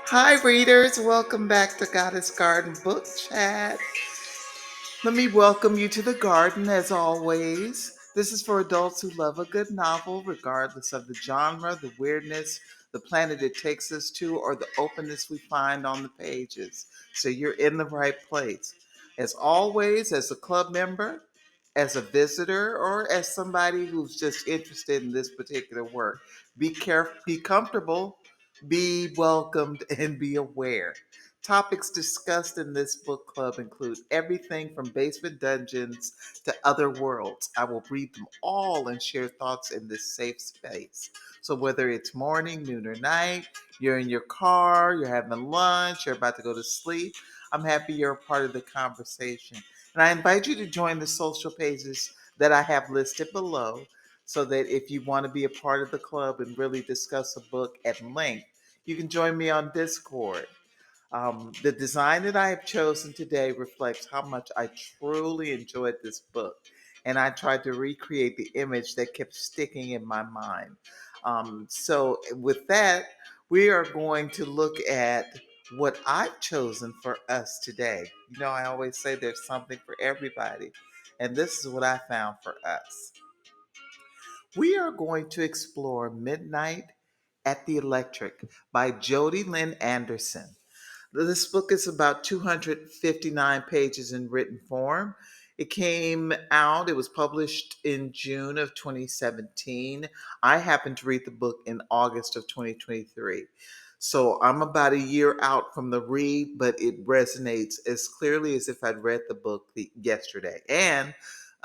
Hi, readers. Welcome back to Goddess Garden Book Chat. Let me welcome you to the garden as always. This is for adults who love a good novel, regardless of the genre, the weirdness, the planet it takes us to, or the openness we find on the pages. So you're in the right place. As always, as a club member, as a visitor, or as somebody who's just interested in this particular work, be careful, be comfortable, be welcomed, and be aware. Topics discussed in this book club include everything from basement dungeons to other worlds. I will read them all and share thoughts in this safe space. So, whether it's morning, noon, or night, you're in your car, you're having lunch, you're about to go to sleep, I'm happy you're a part of the conversation. And I invite you to join the social pages that I have listed below so that if you want to be a part of the club and really discuss a book at length, you can join me on Discord. The design that I have chosen today reflects how much I truly enjoyed this book, and I tried to recreate the image that kept sticking in my mind. With that, we are going to look at what I've chosen for us today. You know, I always say there's something for everybody, and this is what I found for us. We are going to explore Midnight at the Electric by Jodi Lynn Anderson. This book is about 259 pages in written form. It was published in June of 2017. I happened to read the book in August of 2023. So I'm about a year out from the read, but it resonates as clearly as if I'd read the book yesterday. And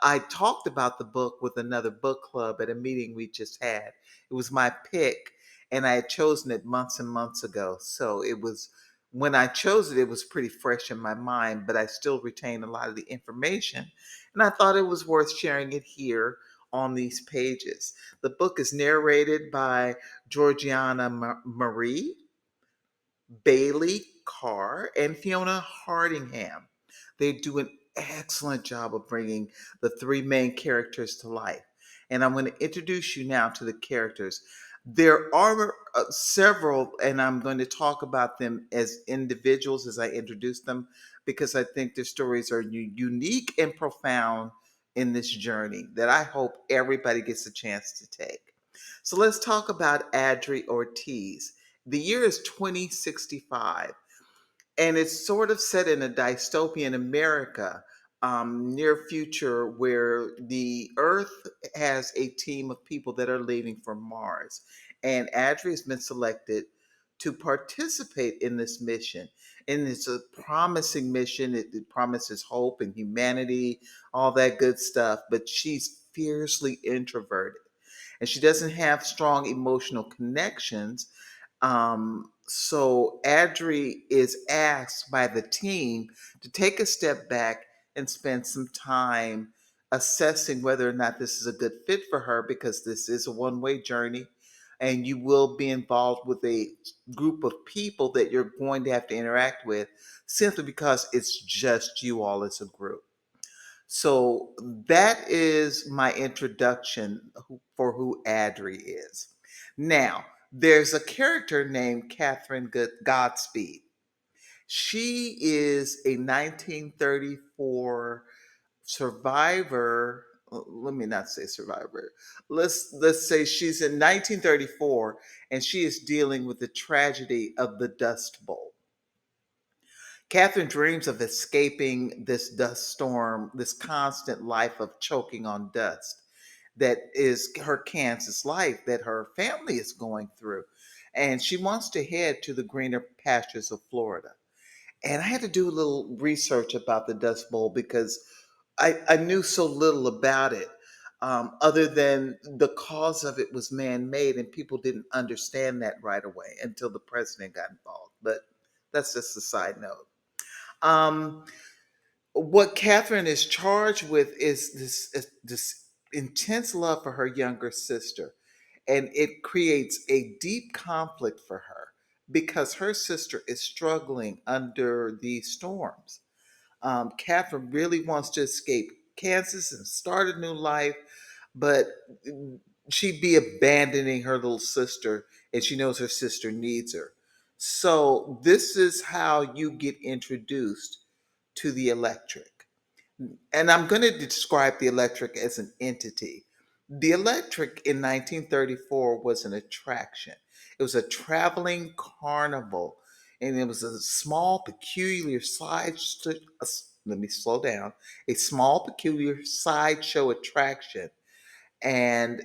I talked about the book with another book club at a meeting we just had. It was my pick, and I had chosen it months and months ago. So it was when I chose it, it was pretty fresh in my mind, but I still retain a lot of the information. And I thought it was worth sharing it here on these pages. The book is narrated by Jorjeana Marie, Bailey Carr, and Fiona Hardingham. They do an excellent job of bringing the three main characters to life. And I'm going to introduce you now to the characters. There are several, and I'm going to talk about them as individuals as I introduce them because I think their stories are unique and profound in this journey that I hope everybody gets a chance to take. So let's talk about Adri Ortiz. The year is 2065, and it's sort of set in a dystopian America, near future, where the Earth has a team of people that are leaving for Mars, and Adri has been selected to participate in this mission. And it's a promising mission. It promises hope and humanity, all that good stuff. But she's fiercely introverted, and she doesn't have strong emotional connections. So Adri is asked by the team to take a step back and spend some time assessing whether or not this is a good fit for her, because this is a one-way journey and you will be involved with a group of people that you're going to have to interact with simply because it's just you all as a group. So that is my introduction for who Adri is. Now, there's a character named Catherine Godspeed. She is a 1934 survivor. Let me not say survivor. Let's say she's in 1934 and she is dealing with the tragedy of the Dust Bowl. Catherine dreams of escaping this dust storm, this constant life of choking on dust that is her Kansas life that her family is going through. And she wants to head to the greener pastures of Florida. And I had to do a little research about the Dust Bowl because I knew so little about it, other than the cause of it was man made, and people didn't understand that right away until the president got involved. But that's just a side note. Um, what Catherine is charged with is this intense love for her younger sister, and it creates a deep conflict for her because her sister is struggling under these storms. Catherine really wants to escape Kansas and start a new life, but she'd be abandoning her little sister, and she knows her sister needs her. So this is how you get introduced to the electric. And I'm going to describe the electric as an entity. The electric in 1934 was an attraction. It was a traveling carnival, and it was a small, peculiar let me slow down. A small, peculiar sideshow attraction, and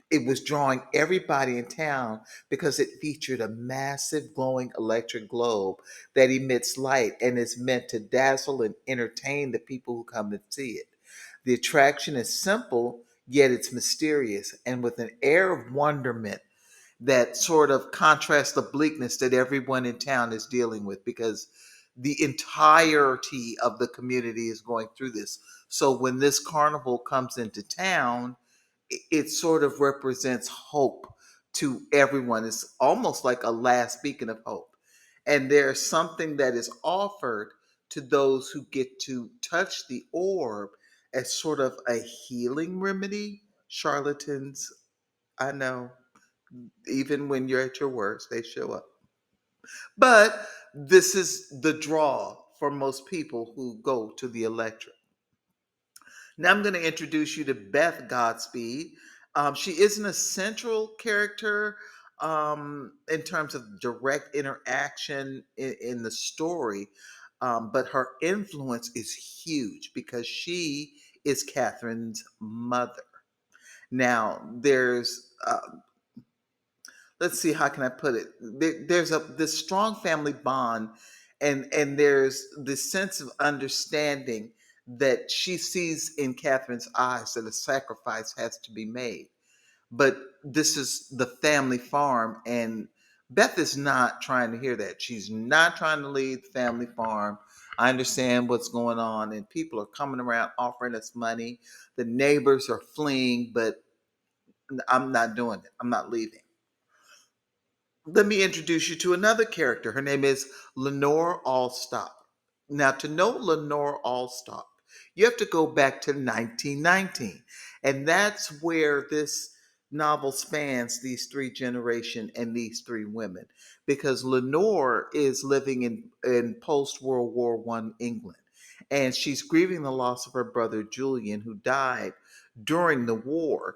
it was drawing everybody in town because it featured a massive glowing electric globe that emits light and is meant to dazzle and entertain the people who come to see it. The attraction is simple, yet it's mysterious and with an air of wonderment that sort of contrasts the bleakness that everyone in town is dealing with, because the entirety of the community is going through this. So when this carnival comes into town, it sort of represents hope to everyone. It's almost like a last beacon of hope. And there's something that is offered to those who get to touch the orb as sort of a healing remedy. Charlatans, I know, even when you're at your worst, they show up. But this is the draw for most people who go to the electric. Now I'm going to introduce you to Beth Godspeed. She isn't a central character in terms of direct interaction in the story, but her influence is huge because she is Catherine's mother. Now, there's let's see, how can I put it? There's this strong family bond, and there's this sense of understanding that she sees in Catherine's eyes that a sacrifice has to be made. But this is the family farm, and Beth is not trying to hear that. She's not trying to leave the family farm. I understand what's going on, and people are coming around offering us money. The neighbors are fleeing, but I'm not doing it. I'm not leaving. Let me introduce you to another character. Her name is Lenore Allstop. Now, to know Lenore Allstop, you have to go back to 1919. And that's where this novel spans these three generations and these three women. Because Lenore is living in post World War One England. And she's grieving the loss of her brother Julian, who died during the war.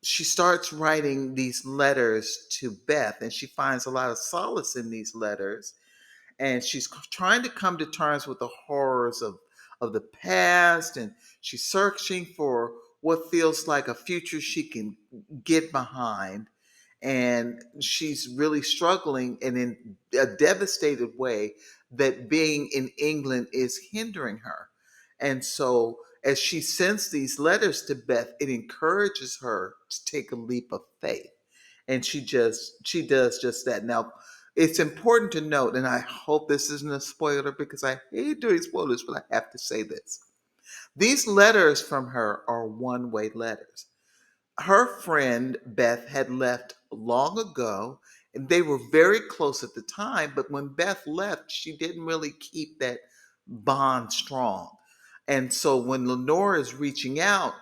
She starts writing these letters to Beth, and she finds a lot of solace in these letters. And she's trying to come to terms with the horrors of the past, and she's searching for what feels like a future she can get behind. And she's really struggling, and in a devastated way, that being in England is hindering her. And so, as she sends these letters to Beth, it encourages her to take a leap of faith. And she does just that. Now, it's important to note, and I hope this isn't a spoiler because I hate doing spoilers, but I have to say this. These letters from her are one-way letters. Her friend Beth had left long ago, and they were very close at the time. But when Beth left, she didn't really keep that bond strong. And so when Lenore is reaching out,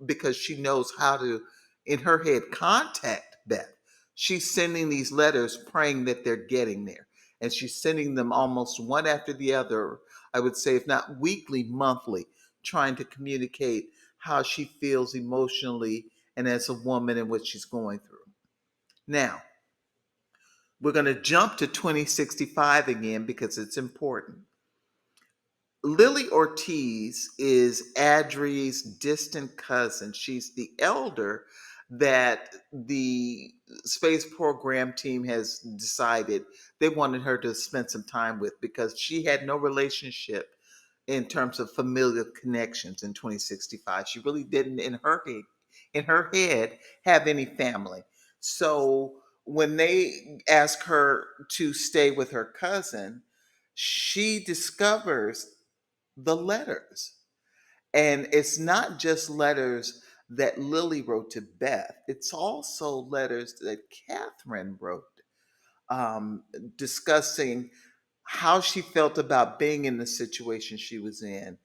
because she knows how to, in her head, contact Beth, she's sending these letters praying that they're getting there. And she's sending them almost one after the other, I would say, if not weekly, monthly, trying to communicate how she feels emotionally and as a woman and what she's going through. Now, we're going to jump to 2065 again because it's important. Lily Ortiz is Adri's distant cousin. She's the elder that the space program team has decided they wanted her to spend some time with because she had no relationship in terms of familial connections in 2065. She really didn't in her head have any family. So when they ask her to stay with her cousin, she discovers the letters. And it's not just letters that Lily wrote to Beth, it's also letters that Catherine wrote, um, discussing how she felt about being in the situation she was in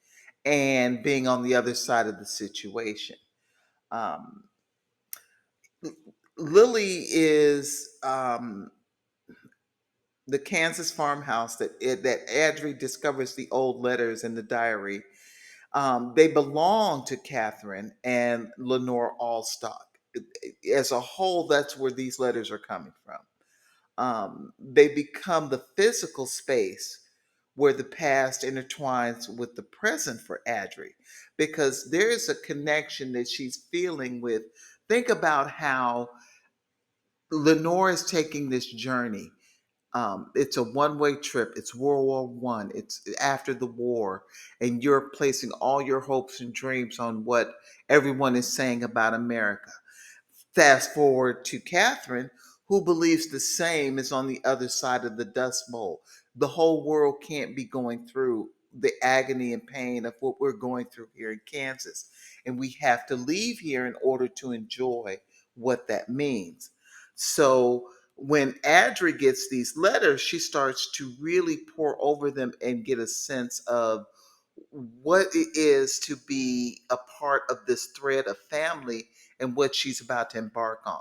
and being on the other side of the situation. Um, Lily is the Kansas farmhouse that Adri discovers the old letters in the diary. They belong to Catherine and Lenore Allstock. As a whole, that's where these letters are coming from. They become the physical space where the past intertwines with the present for Adri, because there is a connection that she's feeling with. Think about how Lenore is taking this journey. It's a one-way trip. It's World War One. It's after the war, and you're placing all your hopes and dreams on what everyone is saying about America. Fast forward to Catherine, who believes the same is on the other side of the Dust Bowl. The whole world can't be going through the agony and pain of what we're going through here in Kansas. And we have to leave here in order to enjoy what that means. So when Adri gets these letters, she starts to really pour over them and get a sense of what it is to be a part of this thread of family and what she's about to embark on.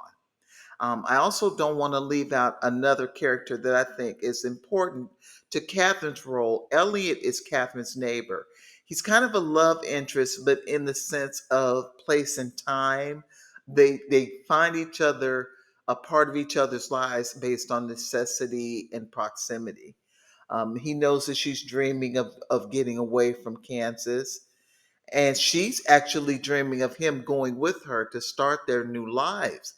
I also don't want to leave out another character that I think is important to Catherine's role. Elliot is Catherine's neighbor. He's kind of a love interest, but in the sense of place and time. They find each other a part of each other's lives based on necessity and proximity. He knows that she's dreaming of getting away from Kansas, and she's actually dreaming of him going with her to start their new lives.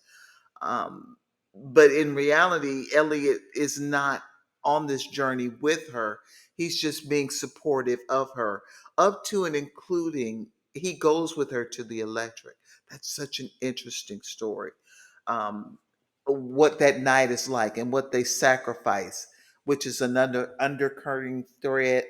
Um, but in reality, Elliot is not on this journey with her. He's just being supportive of her, up to and including he goes with her to the electric. That's such an interesting story. Um, what that night is like and what they sacrifice, which is an undercurrent thread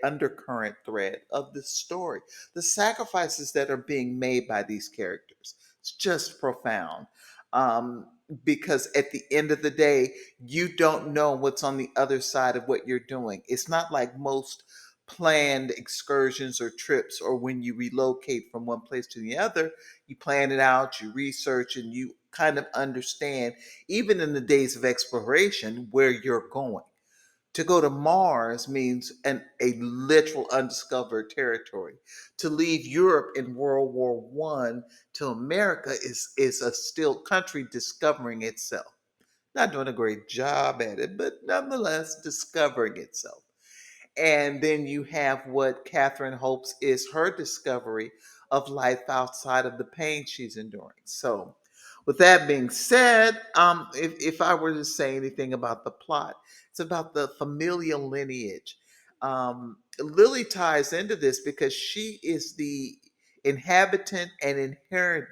of this story. The sacrifices that are being made by these characters. It's just profound. Um, because at the end of the day, you don't know what's on the other side of what you're doing. It's not like most planned excursions or trips, or when you relocate from one place to the other, you plan it out, you research, and you kind of understand, even in the days of exploration, where you're going. To go to Mars means a literal undiscovered territory. To leave Europe in World War One to America is a still country discovering itself. Not doing a great job at it, but nonetheless discovering itself. And then you have what Catherine hopes is her discovery of life outside of the pain she's enduring. So, with that being said, if I were to say anything about the plot, it's about the familial lineage. Lily ties into this because she is the inhabitant and inherent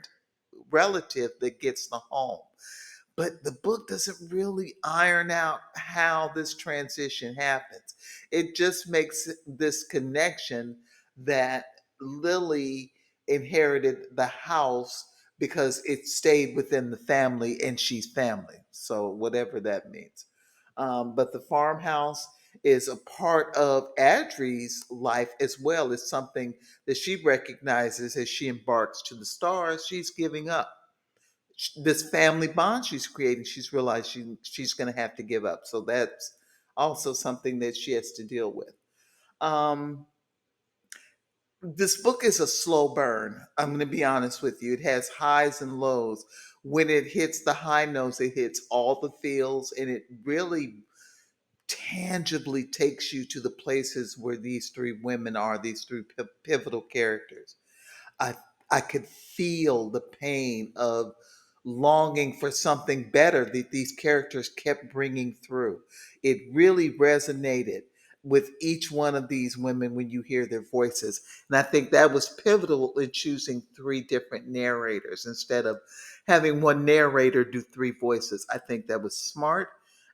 relative that gets the home, but the book doesn't really iron out how this transition happens. It just makes this connection that Lily inherited the house because it stayed within the family and she's family. So, whatever that means. But the farmhouse is a part of Adri's life as well. It's something that she recognizes as she embarks to the stars. She's giving up this family bond she's creating. She's realized she's going to have to give up, so that's also something that she has to deal with. um this book is a slow burn. I'm going to be honest with you. It has highs and lows. When it hits the high notes, it hits all the feels, and it really tangibly takes you to the places where these three women are, these three pivotal characters. I I could feel the pain of longing for something better that these characters kept bringing through. It really resonated with each one of these women when you hear their voices. And I think that was pivotal in choosing three different narrators instead of having one narrator do three voices. I think that was smart.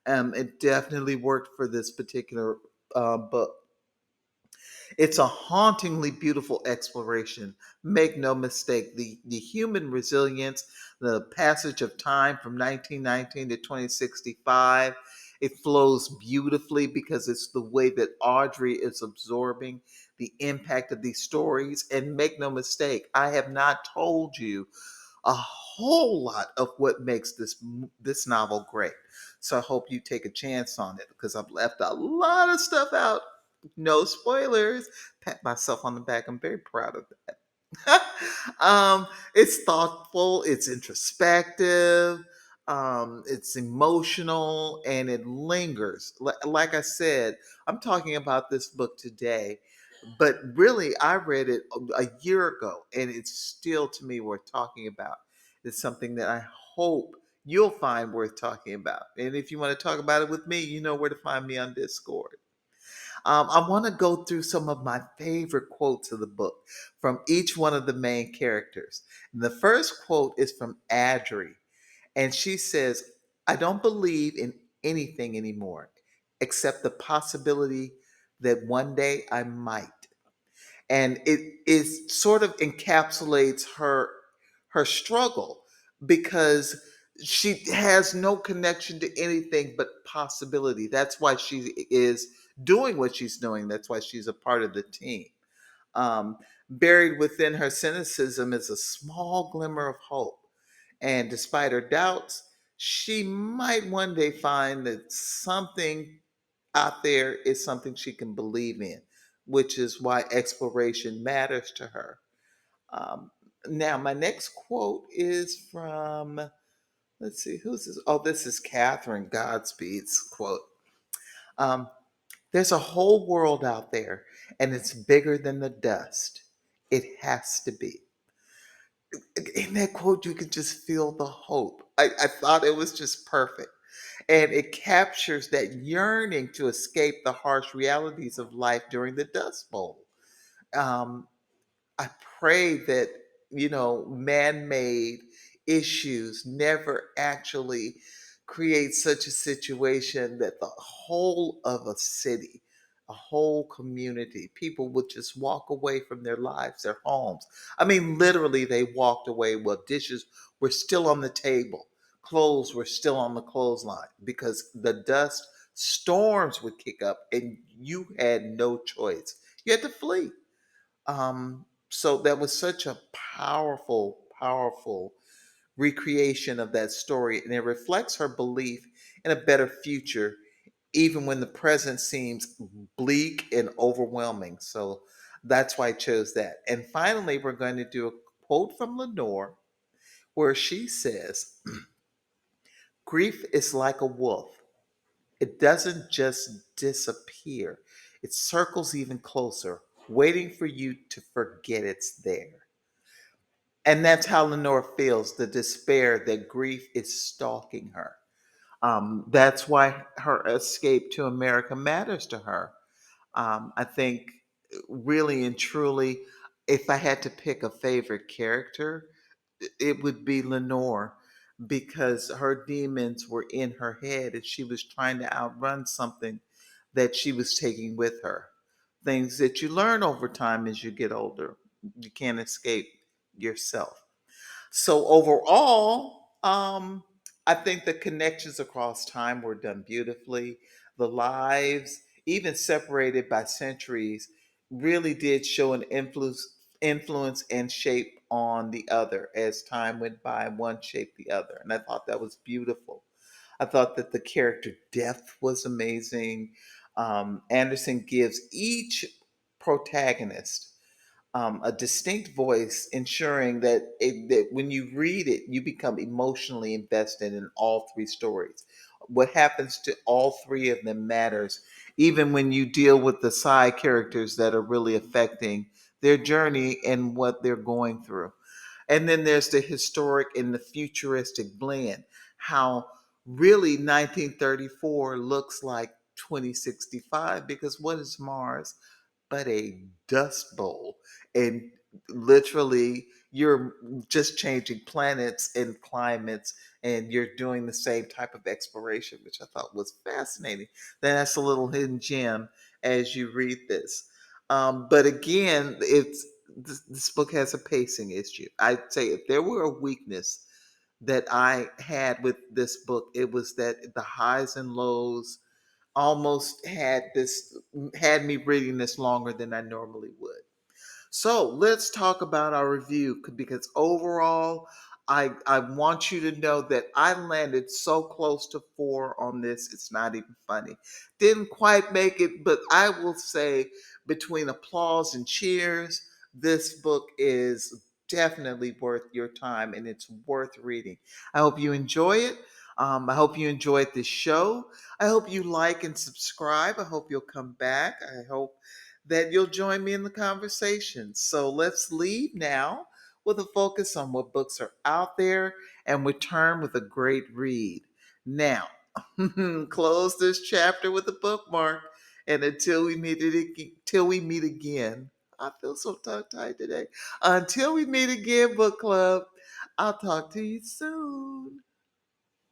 It definitely worked for this particular book. It's a hauntingly beautiful exploration. Make no mistake, the human resilience, the passage of time from 1919 to 2065, it flows beautifully because it's the way that Audrey is absorbing the impact of these stories. And make no mistake, I have not told you a whole lot of what makes this novel great. So I hope you take a chance on it because I've left a lot of stuff out. No spoilers. Pat myself on the back. I'm very proud of that. It's thoughtful, it's introspective, it's emotional, and it lingers. Like I said, I'm talking about this book today, but really, I read it a year ago, and it's still to me worth talking about. It's something that I hope you'll find worth talking about. And if you want to talk about it with me, you know where to find me on Discord. I want to go through some of my favorite quotes of the book from each one of the main characters. And the first quote is from Adri, and she says, I don't believe in anything anymore except the possibility that one day I might. And it is sort of encapsulates her struggle because she has no connection to anything but possibility. That's why she is doing what she's doing. That's why she's a part of the team. Buried within her cynicism is a small glimmer of hope. And despite her doubts, she might one day find that something out there is something she can believe in, which is why exploration matters to her. Um, Now, my next quote is from, let's see, who's this? Oh, this is Catherine Godspeed's quote. Um, There's a whole world out there, and it's bigger than the dust. It has to be. In that quote, you could just feel the hope. I thought it was just perfect. And it captures that yearning to escape the harsh realities of life during the Dust Bowl. Um, I pray that, man made issues never actually create such a situation that the whole of a city, a whole community, people would just walk away from their lives, their homes. I mean, literally, they walked away while dishes were still on the table, clothes were still on the clothesline because the dust storms would kick up and you had no choice. You had to flee. So that was such a powerful, powerful recreation of that story, and it reflects her belief in a better future, even when the present seems bleak and overwhelming. So that's why I chose that. And finally, we're going to do a quote from Lenore where she says, Grief is like a wolf. It doesn't just disappear, it circles even closer, waiting for you to forget it's there. And that's how Lenore feels, the despair that grief is stalking her. That's why her escape to America matters to her. I think, really and truly, if I had to pick a favorite character, it would be Lenore because her demons were in her head and she was trying to outrun something that she was taking with her. Things that you learn over time as you get older. You can't escape yourself. So overall, I think the connections across time were done beautifully. The lives, even separated by centuries, really did show an influence and shape on the other. As time went by, one shaped the other. And I thought that was beautiful. I thought that the character depth was amazing. Anderson gives each protagonist a distinct voice, ensuring that when you read it, you become emotionally invested in all three stories. What happens to all three of them matters, even when you deal with the side characters that are really affecting their journey and what they're going through. And then there's the historic and the futuristic blend, how really 1934 looks like 2065, because what is Mars but a dust bowl? And literally, you're just changing planets and climates, and you're doing the same type of exploration, which I thought was fascinating. Then that's a little hidden gem as you read this. But again, this book has a pacing issue. I'd say if there were a weakness that I had with this book, it was that the highs and lows almost had me reading this longer than I normally would. So let's talk about our review because overall, I want you to know that I landed so close to 4 on this. It's not even funny. Didn't quite make it, but I will say between applause and cheers, this book is definitely worth your time and it's worth reading. I hope you enjoy it. I hope you enjoyed this show. I hope you like and subscribe. I hope you'll come back. I hope that you'll join me in the conversation. So let's leave now with a focus on what books are out there and return with a great read. Now, close this chapter with a bookmark, and until we meet again. I feel so tongue-tied today. Until we meet again, book club, I'll talk to you soon.